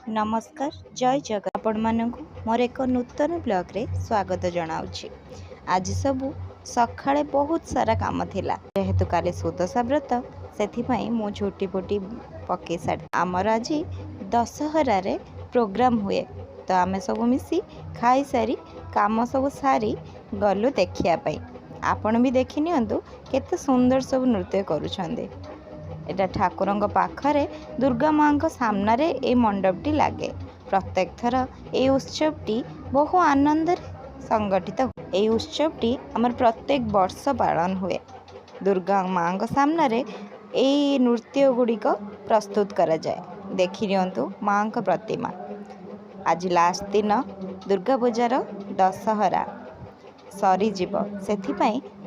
नमस्कार जय जगत आपण मानक मोर एक नूतन ब्लॉग रे स्वागत जनाऊँगी। आज सबू सकाळे बहुत सारा काम थिला जेहेतु काले सुदशा व्रत से मु झुटी फुटी पकई सारी आमर आज दशहरा रे प्रोग्राम हुए तो आमे सब मिसी खाई सारी काम सब सारी गलु देखिया आपण भी देखि नियंतु केते सुंदर सब नृत्य करुछंदे। एटा ठाकुर पाखरे दुर्गा माँ सामने ए मंडपटी लगे। प्रत्येक थर ए उत्सवटी बहु आनंद संगठित ए उत्सवटी आमर प्रत्येक वर्ष पालन हुए। दुर्गा माँ सामने ए नृत्य गुड़िक प्रस्तुत करा जाए। देखि नियंतु माँ प्रतिमा आज लास्ट दिन दुर्गा पूजार दशहरा सरीजीव से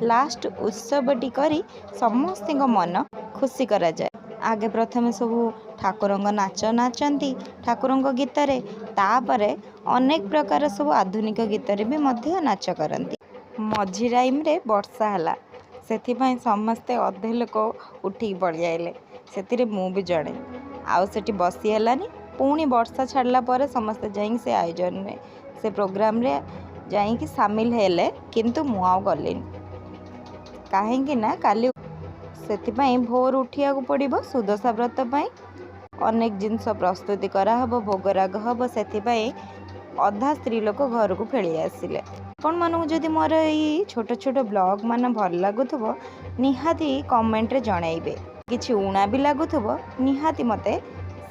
लास्ट उत्सवटी करी समस्त मन खुशी करा जाए। आगे प्रथमे सब ठाकुर नाच नाचती ठाकुर गीत तापर अनेक प्रकार सब आधुनिक गीत भी नाच करती। मझी टाइम रे वर्षा है से समस्ते अधे लोक उठिक पड़ जाइले से मु भी जड़े आउट बसी है पुणी वर्षा छाड़ला पर समस्ते जाइए से आयोजन में से प्रोग्राम रे जाइए सामिल हेले किंतु मु आउ गली कहीं ना काली से भोर उठिया पड़ो सुदशा व्रत अनेक जिनस प्रस्तुति कराहब भोगराग हम से अधा स्त्री लोक घर को फेली आसिले। आपण मानू जदि मोर ये छोट छोट ब्लॉग मान भल लगुव निहाती कमेंट रे जनइबे किछि उणा भी लगुव निहाती मते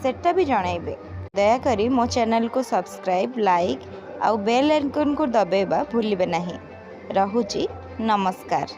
सेटा भी जनइबे। दयाकरी मो चैनल को सब्सक्राइब लाइक आउ बेल आइकन को दबाइबा भूलिबे नहीं। रहुची नमस्कार।